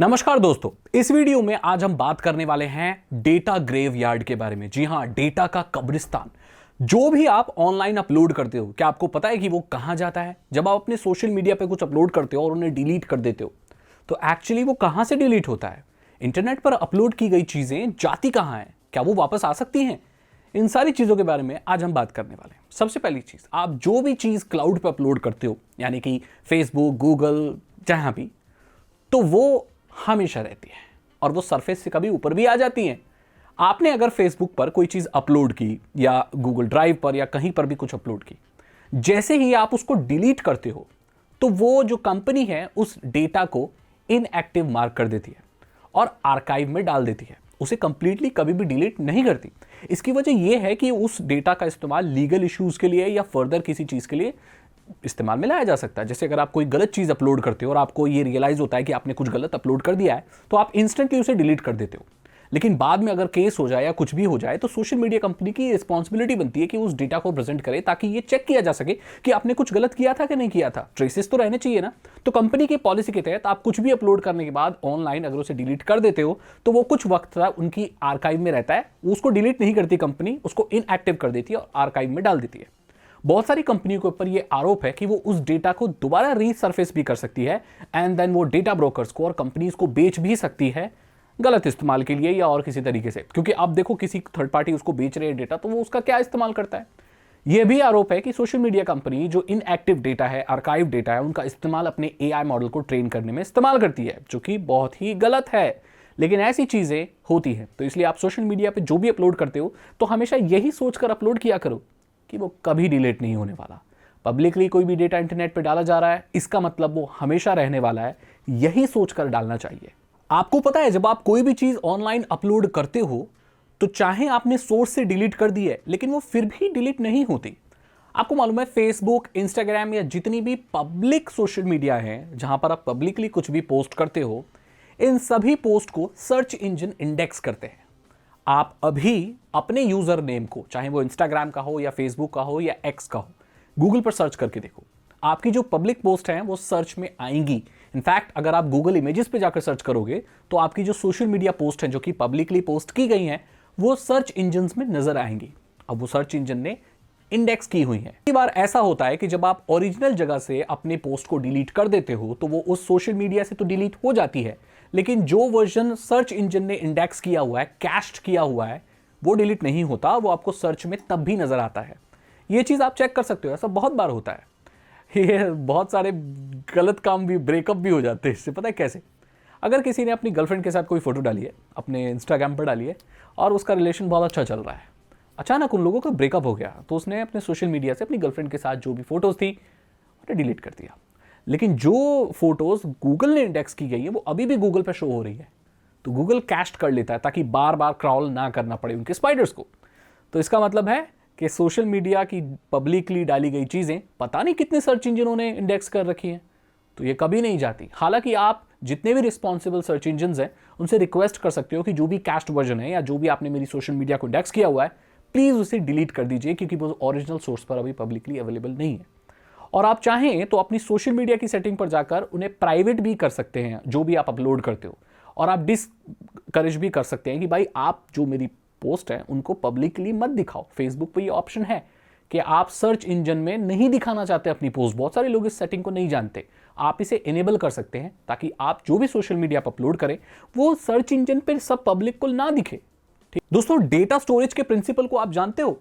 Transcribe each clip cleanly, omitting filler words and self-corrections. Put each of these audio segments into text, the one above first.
नमस्कार दोस्तों, इस वीडियो में आज हम बात करने वाले हैं डेटा ग्रेवयार्ड के बारे में। जी हां, डेटा का कब्रिस्तान। जो भी आप ऑनलाइन अपलोड करते हो, क्या आपको पता है कि वो कहां जाता है? जब आप अपने सोशल मीडिया पे कुछ अपलोड करते हो और उन्हें डिलीट कर देते हो, तो एक्चुअली वो कहां से डिलीट होता है? इंटरनेट पर अपलोड की गई चीजें जाती कहां हैं? क्या वो वापस आ सकती हैं? इन सारी चीजों के बारे में आज हम बात करने वाले हैं। सबसे पहली चीज, आप जो भी चीज क्लाउड पर अपलोड करते हो, यानी कि फेसबुक, गूगल, जहां भी, तो वो हमेशा रहती है और वो सरफेस से कभी ऊपर भी आ जाती हैं। आपने अगर फेसबुक पर कोई चीज अपलोड की या गूगल ड्राइव पर या कहीं पर भी कुछ अपलोड की, जैसे ही आप उसको डिलीट करते हो तो वो जो कंपनी है उस डेटा को इनएक्टिव मार्क कर देती है और आर्काइव में डाल देती है, उसे कंप्लीटली कभी भी डिलीट नहीं करती। इसकी वजह यह है कि उस डेटा का इस्तेमाल लीगल इश्यूज के लिए या फर्दर किसी चीज के लिए इस्तेमाल में लाया जा सकता है। जैसे अगर आप कोई गलत चीज अपलोड करते हो और आपको ये रियलाइज होता है कि आपने कुछ गलत अपलोड कर दिया है, तो आप इंस्टेंटली उसे डिलीट कर देते हो। लेकिन बाद में अगर केस हो जाए या कुछ भी हो जाए तो सोशल मीडिया कंपनी की रिस्पॉन्सिबिलिटी बनती है कि उस डेटा को प्रेजेंट करे ताकि ये चेक किया जा सके कि आपने कुछ गलत किया था कि नहीं किया था। ट्रेसेस तो रहने चाहिए ना। तो कंपनी की पॉलिसी के तहत आप कुछ भी अपलोड करने के बाद ऑनलाइन अगर उसे डिलीट कर देते हो तो वो कुछ वक्त तक उनकी आर्काइव में रहता है। उसको डिलीट नहीं करती कंपनी, उसको इनएक्टिव कर देती है और आर्काइव में डाल देती है। बहुत सारी कंपनियों के ऊपर यह आरोप है कि वो उस डेटा को दोबारा रीसरफेस भी कर सकती है एंड देन वो डेटा ब्रोकर्स को और कंपनीज को बेच भी सकती है गलत इस्तेमाल के लिए या और किसी तरीके से। क्योंकि अब देखो, किसी थर्ड पार्टी उसको बेच रहे हैं डेटा, तो वो उसका क्या इस्तेमाल करता है। यह भी आरोप है कि सोशल मीडिया कंपनी जो इनएक्टिव डेटा है, आर्काइव डेटा है, उनका इस्तेमाल अपने एआई मॉडल को ट्रेन करने में इस्तेमाल करती है, जो कि बहुत ही गलत है। लेकिन ऐसी चीजें होती हैं, तो इसलिए आप सोशल मीडिया पे जो भी अपलोड करते हो तो हमेशा यही सोचकर अपलोड किया करो कि वो कभी डिलीट नहीं होने वाला। पब्लिकली कोई भी डेटा इंटरनेट पे डाला जा रहा है, इसका मतलब वो हमेशा रहने वाला है, यही सोचकर डालना चाहिए। आपको पता है, जब आप कोई भी चीज ऑनलाइन अपलोड करते हो तो चाहे आपने सोर्स से डिलीट कर दी है, लेकिन वो फिर भी डिलीट नहीं होती। आपको मालूम है, फेसबुक, इंस्टाग्राम या जितनी भी पब्लिक सोशल मीडिया है जहां पर आप पब्लिकली कुछ भी पोस्ट करते हो, इन सभी पोस्ट को सर्च इंजन इंडेक्स करते हैं। आप अभी अपने यूजर नेम को, चाहे वो इंस्टाग्राम का हो या फेसबुक का हो या एक्स का हो, गूगल पर सर्च करके देखो, आपकी जो पब्लिक पोस्ट हैं वो सर्च में आएंगी। इनफैक्ट अगर आप गूगल इमेजेस पे जाकर सर्च करोगे तो आपकी जो सोशल मीडिया पोस्ट हैं जो कि पब्लिकली पोस्ट की गई हैं, वो सर्च इंजन में नजर आएंगी। अब वो सर्च इंजन ने इंडेक्स की हुई है। कई बार ऐसा होता है कि जब आप ओरिजिनल जगह से अपने पोस्ट को डिलीट कर देते हो तो वो उस सोशल मीडिया से तो डिलीट हो जाती है, लेकिन जो वर्जन सर्च इंजन ने इंडेक्स किया हुआ है, कैश्ड किया हुआ है, वो डिलीट नहीं होता। वो आपको सर्च में तब भी नजर आता है। ये चीज आप चेक कर सकते हो, ऐसा बहुत बार होता है। ये बहुत सारे गलत काम भी, ब्रेकअप भी हो जाते हैं इससे। पता है कैसे? अगर किसी ने अपनी गर्लफ्रेंड के साथ कोई फोटो डाली है, अपने इंस्टाग्राम पर डाली है, और उसका रिलेशन बहुत अच्छा चल रहा है, अचानक उन लोगों का ब्रेकअप हो गया, तो उसने अपने सोशल मीडिया से अपनी गर्लफ्रेंड के साथ जो भी फोटोज थी उन्हें डिलीट कर दिया। लेकिन जो फोटोज गूगल ने इंडेक्स की गई है वो अभी भी गूगल पर शो हो रही है, तो गूगल कैस्ट कर लेता है ताकि बार बार क्रॉल ना करना पड़े उनके स्पाइडर्स को। तो इसका मतलब है कि सोशल मीडिया की पब्लिकली डाली गई चीजें पता नहीं कितने सर्च इंजनों ने इंडेक्स कर रखी हैं, तो ये कभी नहीं जाती। हालांकि आप जितने भी रिस्पॉन्सिबल सर्च इंजन हैं उनसे रिक्वेस्ट कर सकते हो कि जो भी कैस्ट वर्जन है या जो भी आपने मेरी सोशल मीडिया को इंडेक्स किया हुआ है, प्लीज उसे डिलीट कर दीजिए, क्योंकि वो ओरिजिनल सोर्स पर अभी पब्लिकली अवेलेबल नहीं है। और आप चाहें तो अपनी सोशल मीडिया की सेटिंग पर जाकर उन्हें प्राइवेट भी कर सकते हैं जो भी आप अपलोड करते हो, और आप डिसकरेज भी कर सकते हैं कि भाई आप जो मेरी पोस्ट है उनको पब्लिकली मत दिखाओ। फेसबुक पे ये ऑप्शन है कि आप सर्च इंजन में नहीं दिखाना चाहते अपनी पोस्ट। बहुत सारे लोग इस सेटिंग को नहीं जानते, आप इसे इनेबल कर सकते हैं ताकि आप जो भी सोशल मीडिया पर अपलोड करें वो सर्च इंजन पर सब पब्लिक को ना दिखे। ठीक दोस्तों, डेटा स्टोरेज के प्रिंसिपल को आप जानते हो?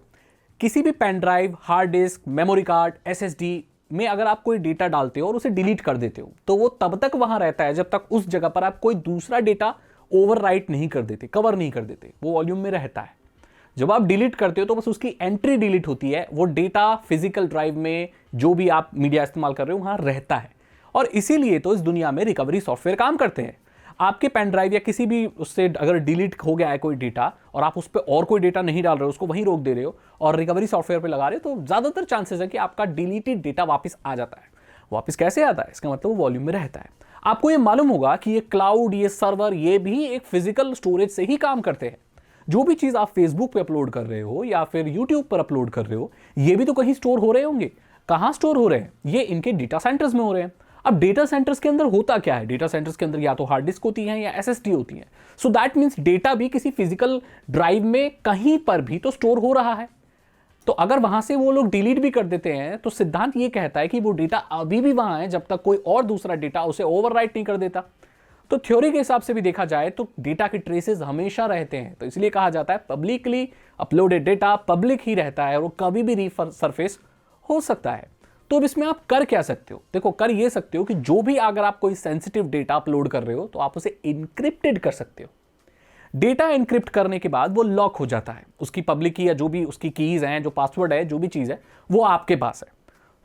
किसी भी pen drive, hard disk, memory card, SSD में अगर आप कोई डेटा डालते हो और उसे डिलीट कर देते हो तो वो तब तक वहां रहता है जब तक उस जगह पर आप कोई दूसरा डेटा ओवरराइट नहीं कर देते, कवर नहीं कर देते, वो वॉल्यूम में रहता है। जब आप डिलीट करते हो तो बस उसकी एंट्री डिलीट होती है, वो डेटा फिजिकल ड्राइव में जो भी आप मीडिया इस्तेमाल कर रहे हो वहां रहता है। और इसीलिए तो इस दुनिया में रिकवरी सॉफ्टवेयर काम करते हैं। आपके पेन ड्राइव या किसी भी उससे अगर डिलीट हो गया है कोई डेटा और आप उस पर और कोई डेटा नहीं डाल रहे हो, उसको वहीं रोक दे रहे हो और रिकवरी सॉफ्टवेयर पे लगा रहे हो, तो ज्यादातर चांसेस है कि आपका डिलीटेड डेटा वापस आ जाता है। वापस कैसे आता है? इसका मतलब वो वॉल्यूम में रहता है। आपको ये मालूम होगा कि ये क्लाउड, ये सर्वर, ये भी एक फिजिकल स्टोरेज से ही काम करते हैं। जो भी चीज आप फेसबुक पे अपलोड कर रहे हो या फिर यूट्यूब पर अपलोड कर रहे हो, ये भी तो कहीं स्टोर हो रहे होंगे। कहां स्टोर हो रहे हैं? ये इनके डेटा सेंटर्स में हो रहे हैं। अब डेटा सेंटर्स के अंदर होता क्या है, डेटा सेंटर्स के अंदर या तो हार्ड डिस्क होती है या एसएसडी होती है। सो दैट मीन्स डेटा भी किसी फिजिकल ड्राइव में कहीं पर भी तो स्टोर हो रहा है। तो अगर वहां से वो लोग डिलीट भी कर देते हैं तो सिद्धांत ये कहता है कि वो डेटा अभी भी वहां है जब तक कोई और दूसरा डेटा उसे ओवरराइट नहीं कर देता। तो थ्योरी के हिसाब से भी देखा जाए तो डेटा के ट्रेसेस हमेशा रहते हैं, तो इसलिए कहा जाता है पब्लिकली अपलोडेड डेटा पब्लिक ही रहता है और वो कभी भी रीसरफेस हो सकता है। तो अब इसमें आप कर क्या सकते हो, देखो कर ये सकते हो कि जो भी अगर आप कोई सेंसिटिव डेटा अपलोड कर रहे हो तो आप उसे इनक्रिप्टेड कर सकते हो। डेटा एनक्रिप्ट करने के बाद वो लॉक हो जाता है, उसकी पब्लिक की या जो भी उसकी कीज हैं, जो पासवर्ड है, जो भी चीज़ है वो आपके पास है।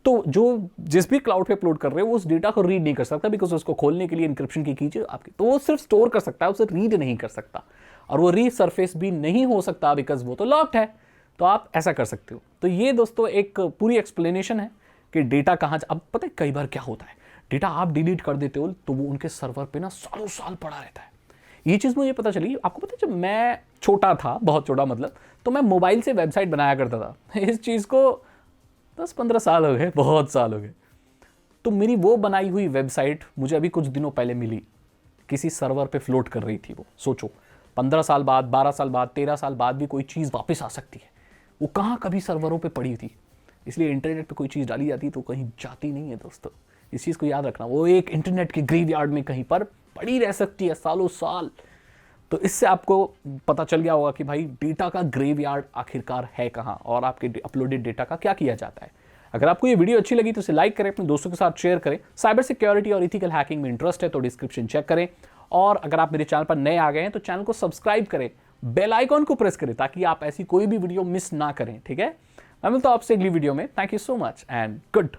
तो जो जिस भी क्लाउड पे अपलोड कर रहे हो उस डेटा को रीड नहीं कर सकता, बिकॉज उसको खोलने के लिए इंक्रिप्शन की कीज आपकी, तो वो सिर्फ स्टोर कर सकता है, उसे रीड नहीं कर सकता, और वो रीसरफेस भी नहीं हो सकता बिकॉज वो तो लॉक्ड है। तो आप ऐसा कर सकते हो। तो ये दोस्तों एक पूरी एक्सप्लेनेशन है कि डेटा कहाँ। अब पता है कई बार क्या होता है, डेटा आप डिलीट कर देते हो तो वो उनके सर्वर पे ना सालों साल पड़ा रहता है। ये चीज़ मुझे पता चली, आपको पता है जब मैं छोटा था, बहुत छोटा मतलब, तो मैं मोबाइल से वेबसाइट बनाया करता था। इस चीज़ को 10-15 साल हो गए, बहुत साल हो गए। तो मेरी वो बनाई हुई वेबसाइट मुझे अभी कुछ दिनों पहले मिली, किसी सर्वर पे फ्लोट कर रही थी वो। सोचो 15 साल बाद, 12 साल बाद, 13 साल बाद भी कोई चीज़ वापस आ सकती है। वो कहाँ कभी सर्वरों पे पड़ी थी। इसलिए इंटरनेट पे कोई चीज़ डाली जाती तो कहीं जाती नहीं है दोस्तों, इस चीज़ को याद रखना। वो एक इंटरनेट के ग्रेवयार्ड में कहीं पर पड़ी रह सकती है सालों साल। तो इससे आपको पता चल गया होगा कि भाई डेटा का ग्रेवयार्ड आखिरकार है कहाँ और आपके अपलोडेड डेटा का क्या किया जाता है। अगर आपको ये वीडियो अच्छी लगी तो इसे लाइक करें, अपने दोस्तों के साथ शेयर करें। साइबर सिक्योरिटी और इथिकल हैकिंग में इंटरेस्ट है तो डिस्क्रिप्शन चेक करें, और अगर आप मेरे चैनल पर नए आ गए हैं तो चैनल को सब्सक्राइब करें, बेल आइकॉन को प्रेस करें ताकि आप ऐसी कोई भी वीडियो मिस ना करें। ठीक है, मैं मिलता हूं आपसे अगली वीडियो में। Thank you so much and good